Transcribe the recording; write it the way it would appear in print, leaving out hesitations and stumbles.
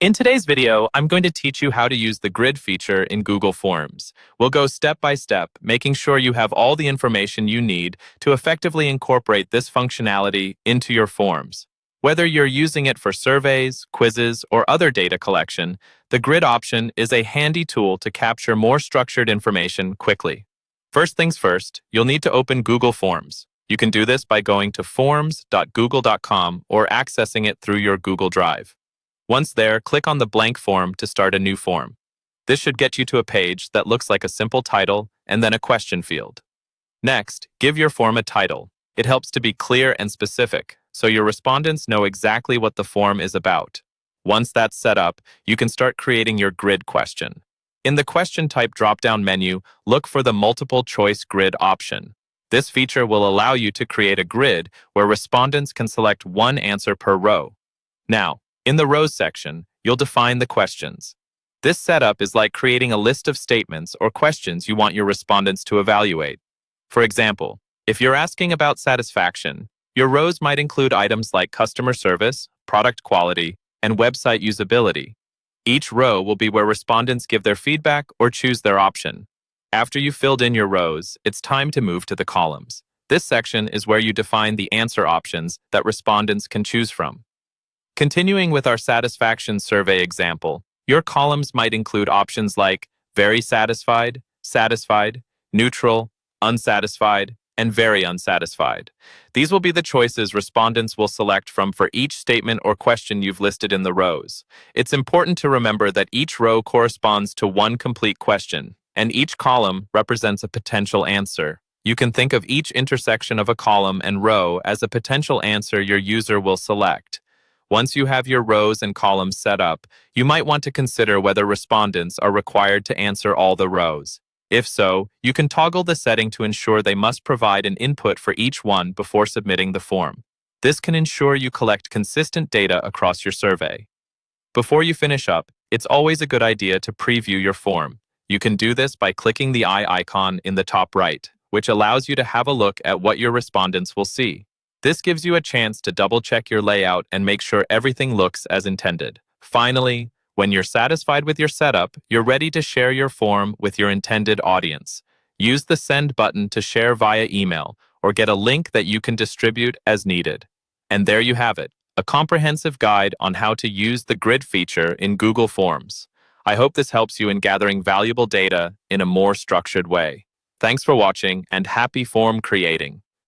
In today's video, I'm going to teach you how to use the grid feature in Google Forms. We'll go step by step, making sure you have all the information you need to effectively incorporate this functionality into your forms. Whether you're using it for surveys, quizzes, or other data collection, the grid option is a handy tool to capture more structured information quickly. First things first, you'll need to open Google Forms. You can do this by going to forms.google.com or accessing it through your Google Drive. Once there, click on the blank form to start a new form. This should get you to a page that looks like a simple title and then a question field. Next, give your form a title. It helps to be clear and specific, so your respondents know exactly what the form is about. Once that's set up, you can start creating your grid question. In the question type drop-down menu, look for the multiple choice grid option. This feature will allow you to create a grid where respondents can select one answer per row. Now, in the rows section, you'll define the questions. This setup is like creating a list of statements or questions you want your respondents to evaluate. For example, if you're asking about satisfaction, your rows might include items like customer service, product quality, and website usability. Each row will be where respondents give their feedback or choose their option. After you've filled in your rows, it's time to move to the columns. This section is where you define the answer options that respondents can choose from. Continuing with our satisfaction survey example, your columns might include options like very satisfied, satisfied, neutral, unsatisfied, and very unsatisfied. These will be the choices respondents will select from for each statement or question you've listed in the rows. It's important to remember that each row corresponds to one complete question, and each column represents a potential answer. You can think of each intersection of a column and row as a potential answer your user will select. Once you have your rows and columns set up, you might want to consider whether respondents are required to answer all the rows. If so, you can toggle the setting to ensure they must provide an input for each one before submitting the form. This can ensure you collect consistent data across your survey. Before you finish up, it's always a good idea to preview your form. You can do this by clicking the eye icon in the top right, which allows you to have a look at what your respondents will see. This gives you a chance to double-check your layout and make sure everything looks as intended. Finally, when you're satisfied with your setup, you're ready to share your form with your intended audience. Use the Send button to share via email or get a link that you can distribute as needed. And there you have it, a comprehensive guide on how to use the grid feature in Google Forms. I hope this helps you in gathering valuable data in a more structured way. Thanks for watching and happy form creating.